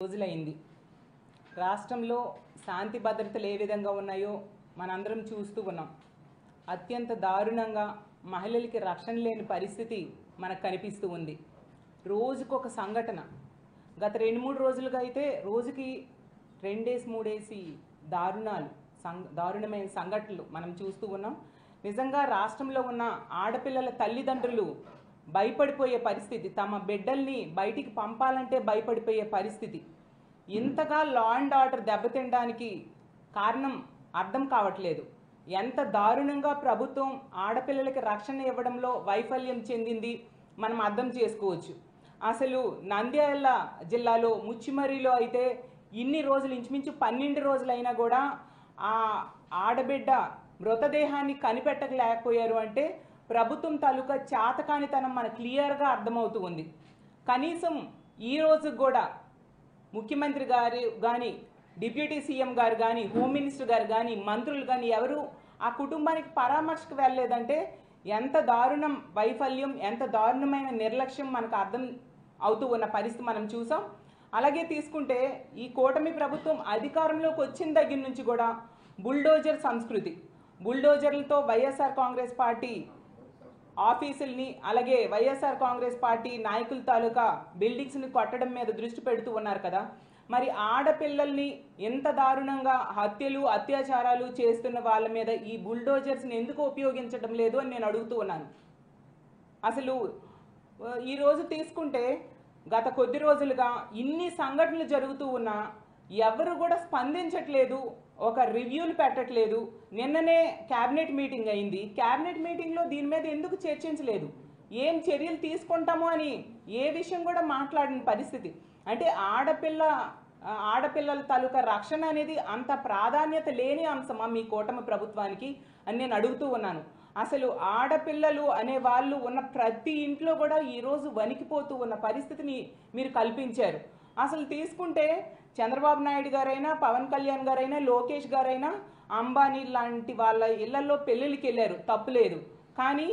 రోజులైంది. రాష్ట్రంలో శాంతి భద్రతలు ఏ విధంగా ఉన్నాయో మనందరం చూస్తూ ఉన్నాం. అత్యంత దారుణంగా మహిళలకి రక్షణ లేని పరిస్థితి మనకు కనిపిస్తూ ఉంది. రోజుకొక సంఘటన. గత 2-3 రోజులుగా అయితే రోజుకి 2-3 దారుణమైన సంఘటనలు మనం చూస్తూ ఉన్నాం. నిజంగా రాష్ట్రంలో ఉన్న ఆడపిల్లల తల్లిదండ్రులు భయపడిపోయే పరిస్థితి, తమ బిడ్డల్ని బయటికి పంపాలంటే భయపడిపోయే పరిస్థితి. ఇంతగా లా అండ్ ఆర్డర్ దెబ్బతినడానికి కారణం అర్థం కావట్లేదు. ఎంత దారుణంగా ప్రభుత్వం ఆడపిల్లలకి రక్షణ ఇవ్వడంలో వైఫల్యం చెందింది మనం అర్థం చేసుకోవచ్చు. అసలు నంద్యాల జిల్లాలో ముచ్చిమర్రిలో అయితే ఇన్ని రోజులు, ఇంచుమించు 12 రోజులైనా కూడా ఆ ఆడబిడ్డ మృతదేహాన్ని కనిపెట్టలేకపోయారు అంటే ప్రభుత్వం తాలూకా చేతకానితనం మనకు క్లియర్గా అర్థమవుతూ ఉంది. కనీసం ఈ రోజు కూడా ముఖ్యమంత్రి గారు కానీ, డిప్యూటీ సీఎం గారు కానీ, హోమ్ మినిస్టర్ గారు కానీ, మంత్రులు కానీ ఎవరు ఆ కుటుంబానికి పరామర్శకు వెళ్ళలేదంటే ఎంత దారుణం వైఫల్యం, ఎంత దారుణమైన నిర్లక్ష్యం మనకు అర్థం అవుతూ ఉన్న పరిస్థితి మనం చూసాం. అలాగే తీసుకుంటే ఈ కూటమి ప్రభుత్వం అధికారంలోకి వచ్చిన దగ్గర నుంచి కూడా బుల్డోజర్ సంస్కృతి, బుల్డోజర్లతో వైఎస్ఆర్ కాంగ్రెస్ పార్టీ ఆఫీసుల్ని, అలాగే వైఎస్ఆర్ కాంగ్రెస్ పార్టీ నాయకుల తాలూకా బిల్డింగ్స్ని కొట్టడం మీద దృష్టి పెడుతూ ఉన్నారు కదా. మరి ఆడపిల్లల్ని ఎంత దారుణంగా హత్యలు, అత్యాచారాలు చేస్తున్న వాళ్ళ మీద ఈ బుల్డోజర్స్ని ఎందుకు ఉపయోగించడం లేదు అని నేను అడుగుతూ ఉన్నాను. అసలు ఈరోజు తీసుకుంటే గత కొద్ది రోజులుగా ఇన్ని సంఘటనలు జరుగుతూ ఉన్నా ఎవరు కూడా స్పందించట్లేదు, ఒక రివ్యూలు పెట్టట్లేదు. నిన్ననే క్యాబినెట్ మీటింగ్ అయింది. క్యాబినెట్ మీటింగ్లో దీని మీద ఎందుకు చర్చించలేదు, ఏం చర్యలు తీసుకుంటామో అని ఏ విషయం కూడా మాట్లాడిన పరిస్థితి. అంటే ఆడపిల్లల తాలూకా రక్షణ అనేది అంత ప్రాధాన్యత లేని అంశమా మీ కూటమి ప్రభుత్వానికి అని నేను అడుగుతూ ఉన్నాను. అసలు ఆడపిల్లలు అనే వాళ్ళు ఉన్న ప్రతి ఇంట్లో కూడా ఈరోజు వణికిపోతూ ఉన్న పరిస్థితిని మీరు కల్పించారు. అసలు తీసుకుంటే చంద్రబాబు నాయుడు గారైనా, పవన్ కళ్యాణ్ గారైనా, లోకేష్ గారైనా అంబానీ లాంటి వాళ్ళ ఇళ్లలో పెళ్ళిళ్ళకి వెళ్ళారు, తప్పులేదు. కానీ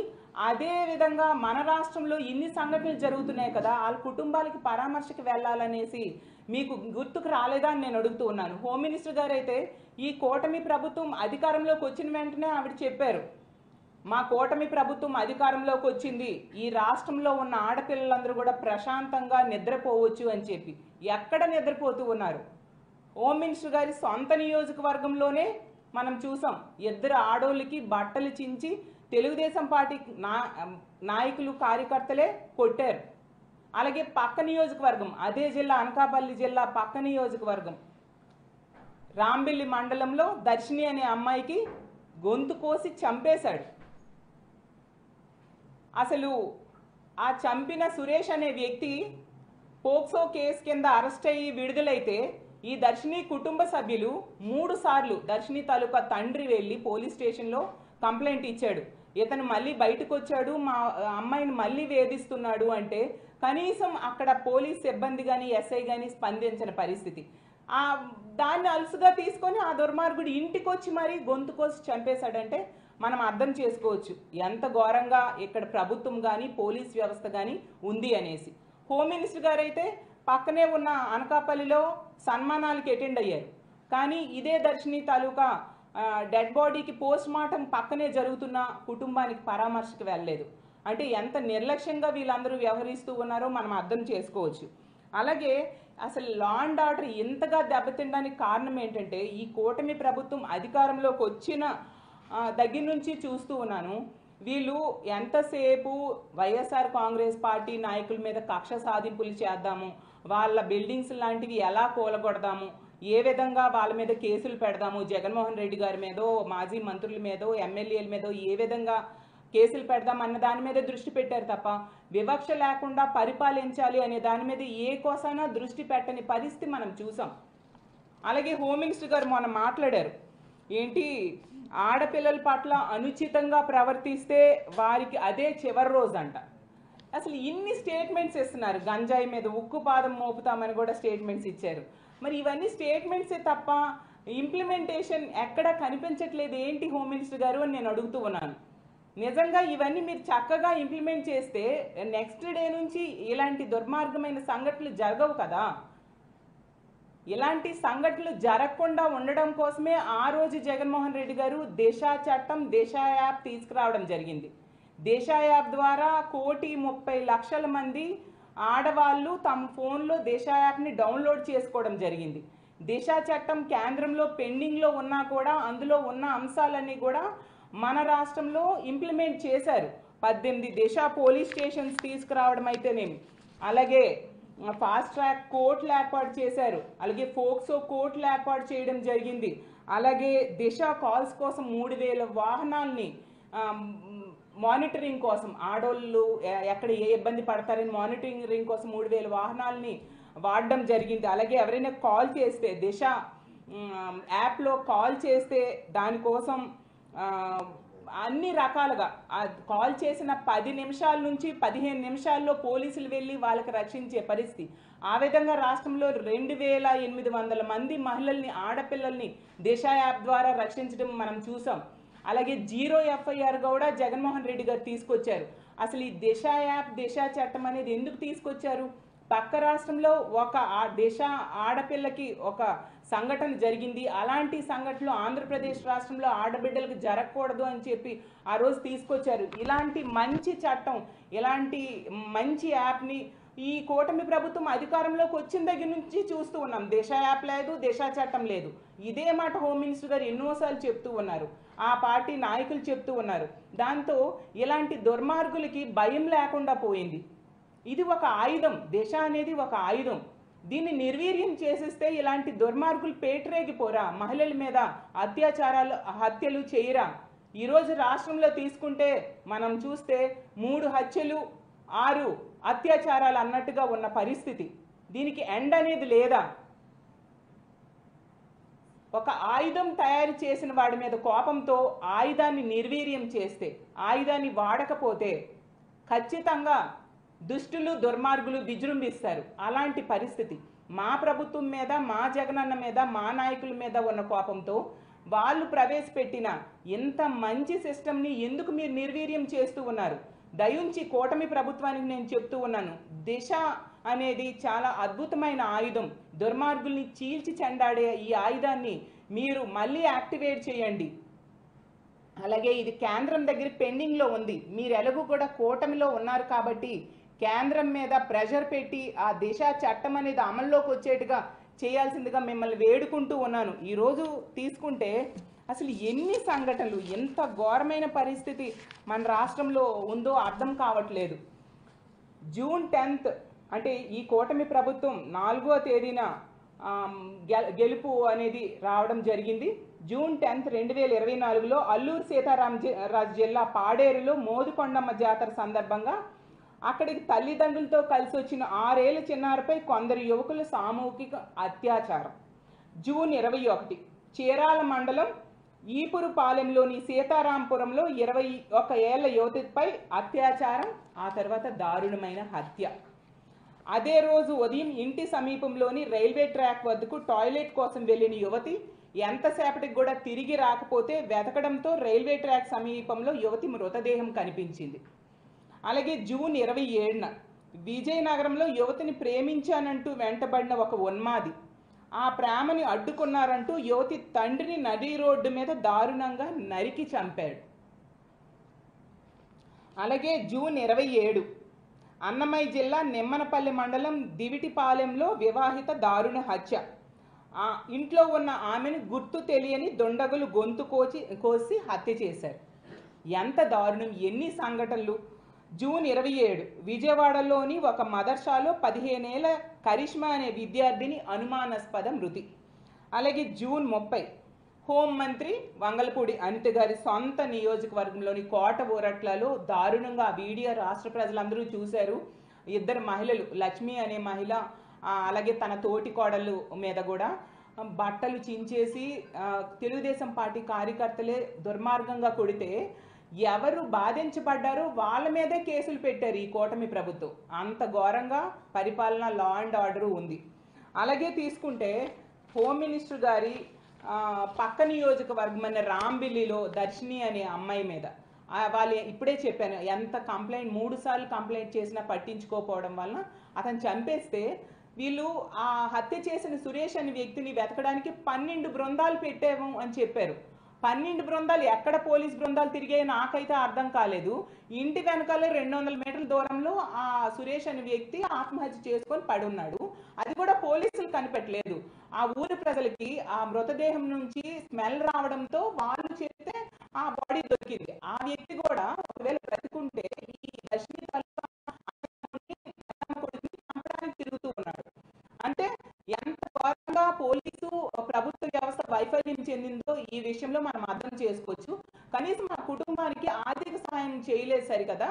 అదే విధంగా మన రాష్ట్రంలో ఇన్ని సంఘటనలు జరుగుతున్నాయి కదా, వాళ్ళ కుటుంబాలకి పరామర్శకు వెళ్ళాలనేసి మీకు గుర్తుకు రాలేదా అని నేను అడుగుతూ ఉన్నాను. హోమ్ మినిస్టర్ గారు అయితే ఈ కూటమి ప్రభుత్వం అధికారంలోకి వచ్చిన వెంటనే ఆవిడ చెప్పారు, మా కూటమి ప్రభుత్వం అధికారంలోకి వచ్చింది, ఈ రాష్ట్రంలో ఉన్న ఆడపిల్లలందరూ కూడా ప్రశాంతంగా నిద్రపోవచ్చు అని చెప్పి. ఎక్కడ నిద్రపోతూ ఉన్నారు? హోమ్ మినిస్టర్ గారి సొంత నియోజకవర్గంలోనే మనం చూసాం, 2 ఆడోళ్ళకి బట్టలు చించి తెలుగుదేశం పార్టీ నాయకులు, కార్యకర్తలే కొట్టారు. అలాగే పక్క నియోజకవర్గం, అదే జిల్లా, అనకాపల్లి జిల్లా పక్క నియోజకవర్గం రాంబిల్లి మండలంలో దర్శిని అనే అమ్మాయికి గొంతు కోసి చంపేశాడు. అసలు ఆ చంపిన సురేష్ అనే వ్యక్తి పోక్సో కేసు కింద అరెస్ట్ అయ్యి విడుదలైతే ఈ దర్శిని కుటుంబ సభ్యులు 3 సార్లు దర్శిని తాలూకా తండ్రి వెళ్ళి పోలీస్ స్టేషన్లో కంప్లైంట్ ఇచ్చాడు. ఇతను మళ్ళీ బయటకు వచ్చాడు, మా అమ్మాయిని మళ్ళీ వేధిస్తున్నాడు అంటే కనీసం అక్కడ పోలీస్ సిబ్బంది కానీ, ఎస్ఐ కానీ స్పందించిన పరిస్థితి. దాన్ని అలుసుగా తీసుకొని ఆ దుర్మార్గుడు ఇంటికి వచ్చి మరీ గొంతు కోసి చంపేశాడంటే మనం అర్థం చేసుకోవచ్చు ఎంత ఘోరంగా ఇక్కడ ప్రభుత్వం కానీ, పోలీస్ వ్యవస్థ కానీ ఉంది అనేసి. హోమ్ మినిస్టర్ గారు అయితే పక్కనే ఉన్న అనకాపల్లిలో సన్మానాలకి అటెండ్ అయ్యారు. కానీ ఇదే దర్శిని తాలూకా డెడ్ బాడీకి పోస్ట్ మార్టం పక్కనే జరుగుతున్న కుటుంబానికి పరామర్శకు వెళ్ళలేదు. అంటే ఎంత నిర్లక్ష్యంగా వీళ్ళందరూ వ్యవహరిస్తూ ఉన్నారో మనం అర్థం చేసుకోవచ్చు. అలాగే అసలు లా అండ్ ఆర్డర్ ఇంతగా దెబ్బతినడానికి కారణం ఏంటంటే ఈ కూటమి ప్రభుత్వం అధికారంలోకి వచ్చిన దగ్గర నుంచి చూస్తూ ఉన్నాను, వీళ్ళు ఎంతసేపు వైఎస్ఆర్ కాంగ్రెస్ పార్టీ నాయకుల మీద కక్ష సాధింపులు చేద్దాము, వాళ్ళ బిల్డింగ్స్ లాంటివి ఎలా కూలగొడదాము, ఏ విధంగా వాళ్ళ మీద కేసులు పెడదాము, జగన్మోహన్ రెడ్డి గారి మీదో, మాజీ మంత్రుల మీదో, ఎమ్మెల్యేల మీదో ఏ విధంగా కేసులు పెడదాం అన్న దాని మీద దృష్టి పెట్టారు తప్ప వివక్ష లేకుండా పరిపాలించాలి అనే దాని మీద ఏ కోసైనా దృష్టి పెట్టని పరిస్థితి మనం చూసాం. అలాగే హోమ్ మినిస్టర్ గారు మొన్న మాట్లాడారు, ఏంటి ఆడపిల్లల పట్ల అనుచితంగా ప్రవర్తిస్తే వారికి అదే చివరి రోజు అంట. అసలు ఇన్ని స్టేట్మెంట్స్ ఇస్తున్నారు, గంజాయి మీద ఉక్కు పాదం మోపుతామని కూడా స్టేట్మెంట్స్ ఇచ్చారు. మరి ఇవన్నీ స్టేట్మెంట్సే తప్ప ఇంప్లిమెంటేషన్ ఎక్కడ కనిపించట్లేదు ఏంటి హోమ్ మినిస్టర్ గారు అని నేను అడుగుతూ ఉన్నాను. నిజంగా ఇవన్నీ మీరు చక్కగా ఇంప్లిమెంట్ చేస్తే నెక్స్ట్ డే నుంచి ఇలాంటి దుర్మార్గమైన సంఘటనలు జరగవు కదా. ఇలాంటి సంఘటనలు జరగకుండా ఉండడం కోసమే ఆ రోజు జగన్మోహన్ రెడ్డి గారు దిశ చట్టం, దిశ యాప్ తీసుకురావడం జరిగింది. దిశ యాప్ ద్వారా 1,30,00,000 మంది ఆడవాళ్ళు తమ ఫోన్లో దిశ యాప్ని డౌన్లోడ్ చేసుకోవడం జరిగింది. దిశ చట్టం కేంద్రంలో పెండింగ్లో ఉన్నా కూడా అందులో ఉన్న అంశాలన్నీ కూడా మన రాష్ట్రంలో ఇంప్లిమెంట్ చేశారు. 18 దిశ పోలీస్ స్టేషన్స్ తీసుకురావడం అయితేనేమి, అలాగే ఫాస్ట్ ట్రాక్ కోర్టులు ఏర్పాటు చేశారు, అలాగే ఫోక్సో కోర్టులు ఏర్పాటు చేయడం జరిగింది. అలాగే దిశ కాల్స్ కోసం 3,000 వాహనాల్ని మానిటరింగ్ కోసం, ఆడోళ్ళు ఎక్కడ ఏ ఇబ్బంది పడతారని మానిటరింగ్ కోసం 3,000 వాహనాల్ని వాడడం జరిగింది. అలాగే ఎవరైనా కాల్ చేస్తే దిశ యాప్లో కాల్ చేస్తే దానికోసం అన్ని రకాలుగా కాల్ చేసిన 10 నిమిషాల నుంచి 15 నిమిషాల్లో పోలీసులు వెళ్ళి వాళ్ళకి రక్షించే పరిస్థితి. ఆ విధంగా రాష్ట్రంలో 2,800 మంది మహిళల్ని, ఆడపిల్లల్ని దిశ యాప్ ద్వారా రక్షించడం మనం చూసాం. అలాగే 0 FIR కూడా జగన్మోహన్ రెడ్డి గారు తీసుకొచ్చారు. అసలు ఈ దిశ యాప్, దిశ చట్టం అనేది ఎందుకు తీసుకొచ్చారు? పక్క రాష్ట్రంలో ఒక దిశ ఆడపిల్లకి ఒక సంఘటన జరిగింది, అలాంటి సంఘటనలు ఆంధ్రప్రదేశ్ రాష్ట్రంలో ఆడబిడ్డలకు జరగకూడదు అని చెప్పి ఆ రోజు తీసుకొచ్చారు. ఇలాంటి మంచి చట్టం, ఇలాంటి మంచి యాప్ని ఈ కూటమి ప్రభుత్వం అధికారంలోకి వచ్చిన దగ్గర నుంచి చూస్తూ ఉన్నాం. దిశ యాప్ లేదు, దిశ చట్టం లేదు. ఇదే మాట హోమ్ మినిస్టర్ గారు ఎన్నోసార్లు చెప్తూ ఉన్నారు, ఆ పార్టీ నాయకులు చెప్తూ ఉన్నారు. దాంతో ఇలాంటి దుర్మార్గులకి భయం లేకుండా పోయింది. ఇది ఒక ఆయుధం, దిశ అనేది ఒక ఆయుధం. దీన్ని నిర్వీర్యం చేసేస్తే ఇలాంటి దుర్మార్గులు పేటరేగిపోరా? మహిళల మీద అత్యాచారాలు, హత్యలు చేయరా? ఈరోజు రాష్ట్రంలో తీసుకుంటే మనం చూస్తే 3 హత్యలు 6 అత్యాచారాలు అన్నట్టుగా ఉన్న పరిస్థితి. దీనికి ఎండ్ అనేది లేదా? ఒక ఆయుధం తయారు చేసిన వాడి మీద కోపంతో ఆయుధాన్ని నిర్వీర్యం చేస్తే, ఆయుధాన్ని వాడకపోతే ఖచ్చితంగా దుష్టులు, దుర్మార్గులు విజృంభిస్తారు. అలాంటి పరిస్థితి మా ప్రభుత్వం మీద, మా జగనన్న మీద, మా నాయకుల మీద ఉన్న కోపంతో వాళ్ళు ప్రవేశపెట్టిన ఇంత మంచి సిస్టమ్ని ఎందుకు మీరు నిర్వీర్యం చేస్తూ ఉన్నారు? దయుంచి కూటమి ప్రభుత్వానికి నేను చెప్తూ ఉన్నాను, దిశ అనేది చాలా అద్భుతమైన ఆయుధం. దుర్మార్గుల్ని చీల్చి చెండాడే ఈ ఆయుధాన్ని మీరు మళ్ళీ యాక్టివేట్ చేయండి. అలాగే ఇది కేంద్రం దగ్గర పెండింగ్లో ఉంది. మీరు ఎలాగూ కూడా కూటమిలో ఉన్నారు కాబట్టి కేంద్రం మీద ప్రెషర్ పెట్టి ఆ దిశ చట్టం అనేది అమల్లోకి వచ్చేట్టుగా చేయాల్సిందిగా మిమ్మల్ని వేడుకుంటూ ఉన్నాను. ఈరోజు తీసుకుంటే అసలు ఎన్ని సంఘటనలు, ఎంత ఘోరమైన పరిస్థితి మన రాష్ట్రంలో ఉందో అర్థం కావట్లేదు. జూన్ 10th అంటే ఈ కూటమి ప్రభుత్వం 4వ తేదీన గెలుపు అనేది రావడం జరిగింది. జూన్ 10th 2024లో అల్లూరు సీతారామరాజు జిల్లా పాడేరులో మోదుకొండమ్మ జాతర సందర్భంగా అక్కడికి తల్లిదండ్రులతో కలిసి వచ్చిన 6 ఏళ్ల చిన్నారిపై కొందరు యువకుల సామూహిక అత్యాచారం. జూన్ 21 చీరాల మండలం ఈపురుపాలెంలోని సీతారాంపురంలో 21 ఏళ్ల యువతిపై అత్యాచారం, ఆ తర్వాత దారుణమైన హత్య. అదే రోజు ఉదయం ఇంటి సమీపంలోని రైల్వే ట్రాక్ వద్దకు టాయిలెట్ కోసం వెళ్ళిన యువతి ఎంతసేపటికి కూడా తిరిగి రాకపోతే వెతకడంతో రైల్వే ట్రాక్ సమీపంలో యువతి మృతదేహం కనిపించింది. అలాగే జూన్ 27న విజయనగరంలో యువతిని ప్రేమించానంటూ వెంటబడిన ఒక ఉన్మాది ఆ ప్రేమని అడ్డుకున్నారంటూ యువతి తండ్రిని నది రోడ్డు మీద దారుణంగా నరికి చంపాడు. అలాగే జూన్ 27 అన్నమయ్య జిల్లా నిమ్మనపల్లి మండలం దివిటిపాలెంలో వివాహిత దారుణ హత్య. ఇంట్లో ఉన్న ఆమెను గుర్తు తెలియని దుండగులు గొంతు కోసి హత్య చేశారు. ఎంత దారుణం, ఎన్ని సంఘటనలు! జూన్ 27 విజయవాడలోని ఒక మదర్సాలో 15 ఏళ్ల కరిష్మా అనే విద్యార్థిని అనుమానాస్పద మృతి. అలాగే జూన్ 30 హోంమంత్రి వంగలపూడి అనిత గారి సొంత నియోజకవర్గంలోని కోట ఊరట్లలో దారుణంగా ఆ వీడియో రాష్ట్ర ప్రజలందరూ చూశారు. 2 మహిళలు, లక్ష్మి అనే మహిళ, అలాగే తన తోటి కోడళ్ళు మీద కూడా బట్టలు చించేసి తెలుగుదేశం పార్టీ కార్యకర్తలే దుర్మార్గంగా కొడితే ఎవరు బాధించబడ్డారో వాళ్ళ మీదే కేసులు పెట్టారు ఈ కూటమి ప్రభుత్వం. అంత ఘోరంగా పరిపాలన, లా అండ్ ఆర్డర్ ఉంది. అలాగే తీసుకుంటే హోమ్ మినిస్టర్ గారి పక్క నియోజకవర్గమైన రాంబిల్లిలో దర్శిని అనే అమ్మాయి మీద వాళ్ళు ఇప్పుడే చెప్పాను, ఎంత కంప్లైంట్ 3 సార్లు కంప్లైంట్ చేసినా పట్టించుకోకపోవడం వలన అతను చంపేస్తే వీళ్ళు ఆ హత్య చేసిన సురేష్ అనే వ్యక్తిని వెతకడానికి 12 బృందాలు పెట్టాము అని చెప్పారు. 12 బృందాలు ఎక్కడ పోలీస్ బృందాలు తిరిగాయో నాకైతే అర్థం కాలేదు. ఇంటి వెనకాలే 200 మీటర్ల దూరంలో ఆ సురేష్ అనే వ్యక్తి ఆత్మహత్య చేసుకొని పడి ఉన్నాడు. అది కూడా పోలీసులు కనిపెట్టలేదు. ఆ ఊరి ప్రజలకి ఆ మృతదేహం నుంచి స్మెల్ రావడంతో వాళ్ళు చెప్తే ఆ బాడీ దొరికింది. ఆ వ్యక్తి కూడా ఒకవేళ బ్రతికుంటే ఈ దర్శిని కొడుకుని చంపడానికి తిరుగుతూ ఉన్నాడు. అంటే ఎంత ఘోరంగా పోలీసు ప్రభుత్వ వ్యవస్థ వైఫల్యం చెందిందో ఈ విషయంలో మనం అర్థం చేసుకోవచ్చు. కనీసం ఆ కుటుంబానికి ఆర్థిక సహాయం చేయలేదు సరికదా.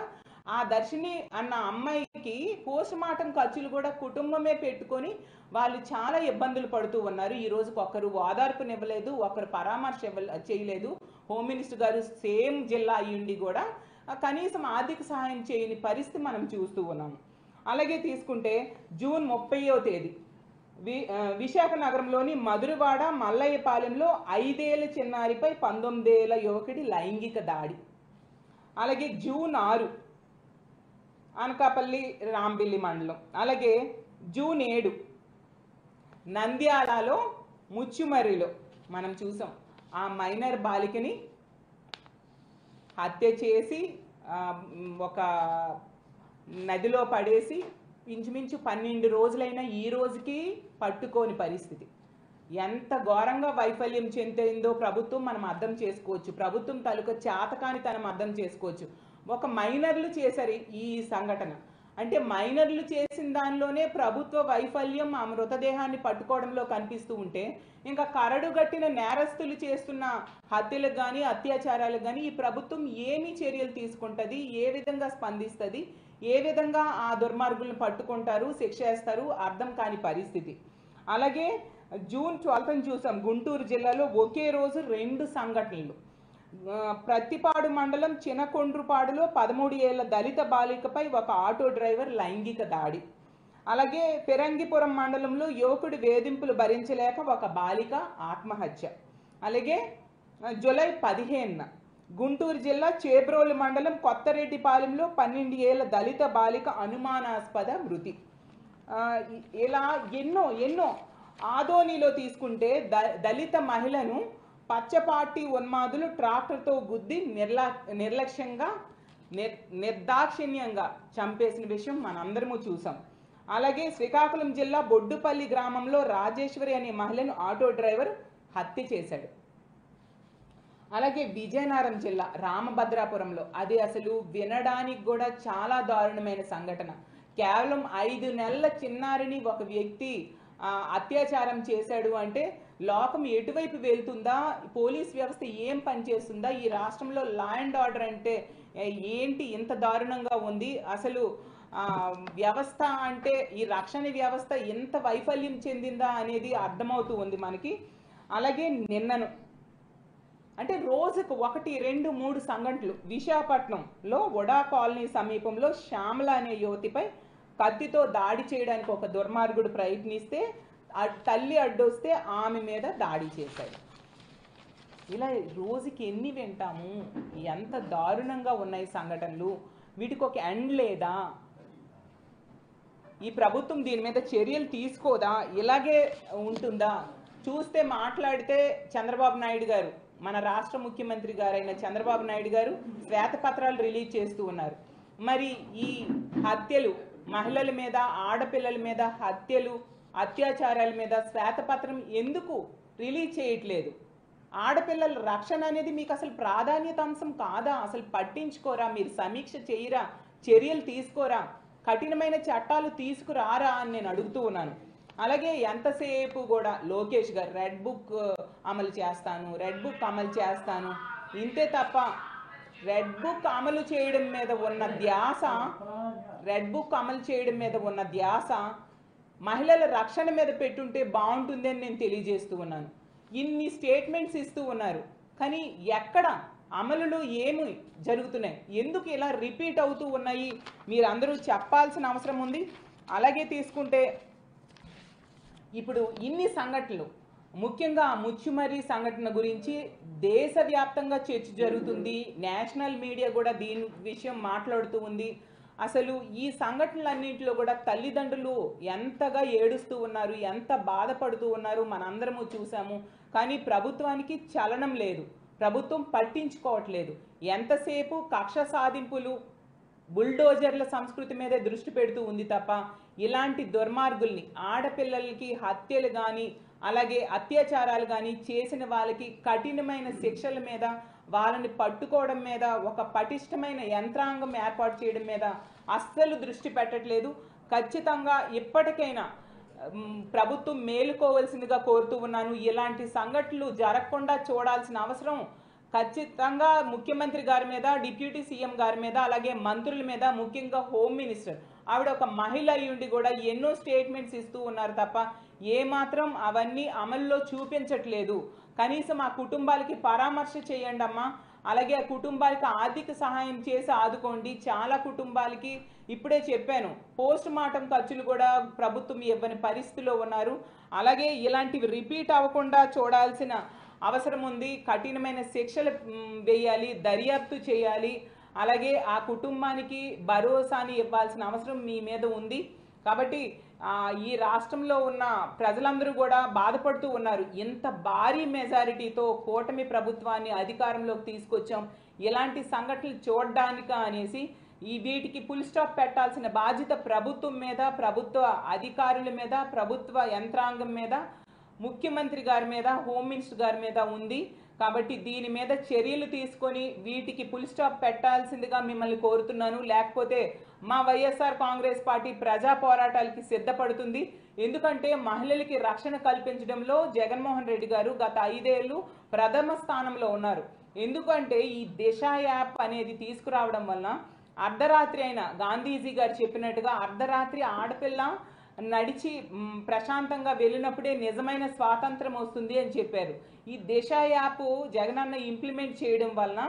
ఆ దర్శిని అన్న అమ్మాయికి పోస్ట్ మార్టం ఖర్చులు కూడా కుటుంబమే పెట్టుకొని వాళ్ళు చాలా ఇబ్బందులు పడుతూ ఉన్నారు. ఈ రోజుకి ఒకరు ఓదార్పునివ్వలేదు, ఒకరు పరామర్శ చేయలేదు. హోమ్ మినిస్టర్ గారు సేమ్ జిల్లా అయ్యుండి కూడా కనీసం ఆర్థిక సహాయం చేయని పరిస్థితి మనం చూస్తూ ఉన్నాము. అలాగే తీసుకుంటే జూన్ 30వ తేదీ విశాఖ నగరంలోని మధురవాడ మల్లయ్యపాలెంలో 5 ఏళ్ల చిన్నారిపై 19 ఏళ్ల యువకుడి లైంగిక దాడి. అలాగే జూన్ 6 అనకాపల్లి రాంబిల్లి మండలం. అలాగే జూన్ 7 నంద్యాలలో ముచ్చుమర్రిలో మనం చూసాం. ఆ మైనర్ బాలికని హత్య చేసి ఒక నదిలో పడేసి ఇంచుమించు 12 రోజులైనా ఈ రోజుకి పట్టుకోని పరిస్థితి. ఎంత ఘోరంగా వైఫల్యం చెందిందో ప్రభుత్వం మనం అర్థం చేసుకోవచ్చు. ప్రభుత్వం తాలూకా చేతకానితనం అర్థం చేసుకోవచ్చు. ఒక మైనర్లు చేశారు ఈ సంఘటన. అంటే మైనర్లు చేసిన దానిలోనే ప్రభుత్వ వైఫల్యం ఆ మృతదేహాన్ని పట్టుకోవడంలో కనిపిస్తూ ఉంటే ఇంకా కరడుగట్టిన నేరస్తులు చేస్తున్న హత్యలకు కానీ అత్యాచారాలకు కానీ ఈ ప్రభుత్వం ఏమి చర్యలు తీసుకుంటుంది, ఏ విధంగా స్పందిస్తుంది, ఏ విధంగా ఆ దుర్మార్గులను పట్టుకుంటారు, శిక్ష వేస్తారు, అర్థం కాని పరిస్థితి. అలాగే జూన్ 12 చూసాం గుంటూరు జిల్లాలో ఒకే రోజు 2 సంఘటనలు. ప్రత్తిపాడు మండలం చినకొండ్రుపాడులో 13 ఏళ్ల దళిత బాలికపై ఒక ఆటో డ్రైవర్ లైంగిక దాడి. అలాగే పెరంగిపురం మండలంలో యువకుడి వేధింపులు భరించలేక ఒక బాలిక ఆత్మహత్య. అలాగే జూలై 15 గుంటూరు జిల్లా చేబ్రోలు మండలం కొత్తరెడ్డిపాలెంలో 12 ఏళ్ల దళిత బాలిక అనుమానాస్పద మృతి. ఇలా ఎన్నో ఆదోనిలో తీసుకుంటే దళిత మహిళను పచ్చపార్టీ ఉన్మాదులు ట్రాక్టర్తో గుద్ది నిర్లక్ష్యంగా నిర్దాక్షిణ్యంగా చంపేసిన విషయం మనందరము చూసాం. అలాగే శ్రీకాకుళం జిల్లా బొడ్డుపల్లి గ్రామంలో రాజేశ్వరి అనే మహిళను ఆటో డ్రైవర్ హత్య చేశాడు. అలాగే విజయనగరం జిల్లా రామభద్రాపురంలో అది అసలు వినడానికి కూడా చాలా దారుణమైన సంఘటన. కేవలం 5 నెలల చిన్నారిని ఒక వ్యక్తి అత్యాచారం చేశాడు అంటే లోకం ఎటువైపు వెళ్తుందా, పోలీస్ వ్యవస్థ ఏం పనిచేస్తుందా, ఈ రాష్ట్రంలో లా అండ్ ఆర్డర్ అంటే ఏంటి ఇంత దారుణంగా ఉంది, అసలు వ్యవస్థ అంటే ఈ రక్షణ వ్యవస్థ ఎంత వైఫల్యం చెందిందా అనేది అర్థమవుతూ ఉంది మనకి. అలాగే నిన్నను అంటే రోజుకు 1, 2, 3 సంఘటనలు. విశాఖపట్నంలో వడా కాలనీ సమీపంలో శ్యామల అనే యువతిపై కత్తితో దాడి చేయడానికి ఒక దుర్మార్గుడు ప్రయత్నిస్తే తల్లి అడ్డొస్తే ఆమె మీద దాడి చేశాడు. ఇలా రోజుకి ఎన్ని వింటాము, ఎంత దారుణంగా ఉన్నాయి సంఘటనలు. వీటికి ఒక ఎండ్ లేదా? ఈ ప్రభుత్వం దీని మీద చర్యలు తీసుకోదా? ఇలాగే ఉంటుందా? చూస్తే మాట్లాడితే చంద్రబాబు నాయుడు గారు, మన రాష్ట్ర ముఖ్యమంత్రి గారైన చంద్రబాబు నాయుడు గారు శ్వేతపత్రాలు రిలీజ్ చేస్తూ ఉన్నారు. మరి ఈ హత్యలు, మహిళల మీద, ఆడపిల్లల మీద హత్యలు, అత్యాచారాల మీద శ్వేతపత్రం ఎందుకు రిలీజ్ చేయట్లేదు? ఆడపిల్లల రక్షణ అనేది మీకు అసలు ప్రాధాన్యత అంశం కాదా? అసలు పట్టించుకోరా? మీరు సమీక్ష చేయరా? చర్యలు తీసుకోరా? కఠినమైన చట్టాలు తీసుకురారా అని నేను అడుగుతూ ఉన్నాను. అలాగే ఎంతసేపు కూడా లోకేష్ గారు రెడ్ బుక్ అమలు చేస్తాను, రెడ్ బుక్ అమలు చేస్తాను, ఇంతే తప్ప రెడ్ బుక్ అమలు చేయడం మీద ఉన్న ధ్యాస, రెడ్ బుక్ అమలు చేయడం మీద ఉన్న ధ్యాస మహిళల రక్షణ మీద పెట్టుంటే బాగుంటుంది అని నేను తెలియజేస్తూ ఉన్నాను. ఇన్ని స్టేట్మెంట్స్ ఇస్తూ ఉన్నారు, కానీ ఎక్కడ అమలులో ఏమి జరుగుతున్నాయి? ఎందుకు ఇలా రిపీట్ అవుతూ ఉన్నాయి? మీరందరూ చెప్పాల్సిన అవసరం ఉంది. అలాగే తీసుకుంటే ఇప్పుడు ఇన్ని సంఘటనలు, ముఖ్యంగా ముచ్చుమర్రి సంఘటన గురించి దేశవ్యాప్తంగా చర్చ జరుగుతుంది. నేషనల్ మీడియా కూడా దీని విషయం మాట్లాడుతూ ఉంది. అసలు ఈ సంఘటనలన్నింటిలో కూడా తల్లిదండ్రులు ఎంతగా ఏడుస్తూ ఉన్నారు, ఎంత బాధపడుతూ ఉన్నారు మనందరము చూసాము. కానీ ప్రభుత్వానికి చలనం లేదు, ప్రభుత్వం పట్టించుకోవట్లేదు. ఎంతసేపు కక్ష సాధింపులు, బుల్డోజర్ల సంస్కృతి మీదే దృష్టి పెడుతూ ఉంది తప్ప ఇలాంటి దుర్మార్గుల్ని, ఆడపిల్లలకి హత్యలు కానీ అలాగే అత్యాచారాలు కానీ చేసిన వాళ్ళకి కఠినమైన శిక్షల మీద, వాళ్ళని పట్టుకోవడం మీద, ఒక పటిష్టమైన యంత్రాంగం ఏర్పాటు చేయడం మీద అస్సలు దృష్టి పెట్టట్లేదు. ఖచ్చితంగా ఇప్పటికైనా ప్రభుత్వం మేలుకోవాల్సిందిగా కోరుతూ ఉన్నాను. ఇలాంటి సంఘటనలు జరగకుండా చూడాల్సిన అవసరం ఖచ్చితంగా ముఖ్యమంత్రి గారి మీద, డిప్యూటీ సీఎం గారి మీద, అలాగే మంత్రుల మీద, ముఖ్యంగా హోమ్ మినిస్టర్ ఆవిడ ఒక మహిళ అయ్యుండి కూడా ఎన్నో స్టేట్మెంట్స్ ఇస్తూ ఉన్నారు తప్ప ఏమాత్రం అవన్నీ అమల్లో చూపించట్లేదు. కనీసం ఆ కుటుంబాలకి పరామర్శ చేయండి అమ్మా, అలాగే ఆ కుటుంబాలకి ఆర్థిక సహాయం చేసి ఆదుకోండి. చాలా కుటుంబాలకి ఇప్పుడే చెప్పాను, పోస్ట్ మార్టం ఖర్చులు కూడా ప్రభుత్వం ఇవ్వని పరిస్థితిలో ఉన్నారు. అలాగే ఇలాంటివి రిపీట్ అవ్వకుండా చూడాల్సిన అవసరం ఉంది. కఠినమైన శిక్షలు వేయాలి, దర్యాప్తు చేయాలి, అలాగే ఆ కుటుంబానికి భరోసాని ఇవ్వాల్సిన అవసరం మీ మీద ఉంది. కాబట్టి ఈ రాష్ట్రంలో ఉన్న ప్రజలందరూ కూడా బాధపడుతూ ఉన్నారు. ఇంత భారీ మెజారిటీతో కూటమి ప్రభుత్వాన్ని అధికారంలోకి తీసుకొచ్చాం, ఇలాంటి సంఘటనలు చూడడానికా అనేసి వీటికి ఫుల్ స్టాప్ పెట్టాల్సిన బాధ్యత ప్రభుత్వం మీద, ప్రభుత్వ అధికారుల మీద, ప్రభుత్వ యంత్రాంగం మీద, ముఖ్యమంత్రి గారి మీద, హోమ్ మినిస్టర్ గారి మీద ఉంది. కాబట్టి దీని మీద చర్యలు తీసుకొని వీటికి ఫుల్ స్టాప్ పెట్టాల్సిందిగా మిమ్మల్ని కోరుతున్నాను. లేకపోతే మా వైఎస్ఆర్ కాంగ్రెస్ పార్టీ ప్రజా పోరాటాలకి సిద్ధపడుతుంది. ఎందుకంటే మహిళలకి రక్షణ కల్పించడంలో జగన్మోహన్ రెడ్డి గారు గత 5 ఏళ్ళు ప్రథమ స్థానంలో ఉన్నారు. ఎందుకంటే ఈ దిశ యాప్ అనేది తీసుకురావడం వల్ల అర్ధరాత్రి అయినా, గాంధీజీ గారు చెప్పినట్టుగా అర్ధరాత్రి ఆడపిల్ల నడిచి ప్రశాంతంగా వెళ్ళినప్పుడే నిజమైన స్వాతంత్రం వస్తుంది అని చెప్పారు. ఈ దిశ యాప్ జగనన్న ఇంప్లిమెంట్ చేయడం వలన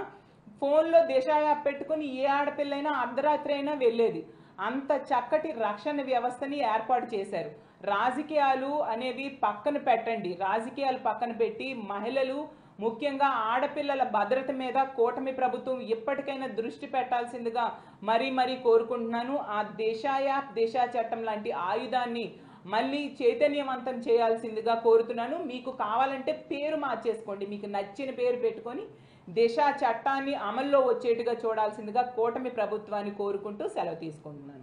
ఫోన్లో దిశ యాప్ పెట్టుకుని ఏ ఆడపిల్లైనా అర్ధరాత్రి అయినా వెళ్ళేది. అంత చక్కటి రక్షణ వ్యవస్థని ఏర్పాటు చేశారు. రాజకీయాలు అనేవి పక్కన పెట్టండి, రాజకీయాలు పక్కన పెట్టి మహిళలు, ముఖ్యంగా ఆడపిల్లల భద్రత మీద కూటమి ప్రభుత్వం ఇప్పటికైనా దృష్టి పెట్టాల్సిందిగా మరీ కోరుకుంటున్నాను. ఆ దిశ యాప్, దిశ చట్టం లాంటి ఆయుధాన్ని మళ్ళీ చైతన్యవంతం చేయాల్సిందిగా కోరుతున్నాను. మీకు కావాలంటే పేరు మార్చేసుకోండి, మీకు నచ్చిన పేరు పెట్టుకొని దిశ చట్టాన్ని అమల్లో వచ్చేట్టుగా చూడాల్సిందిగా కూటమి ప్రభుత్వాన్ని కోరుకుంటూ సెలవు తీసుకుంటున్నాను.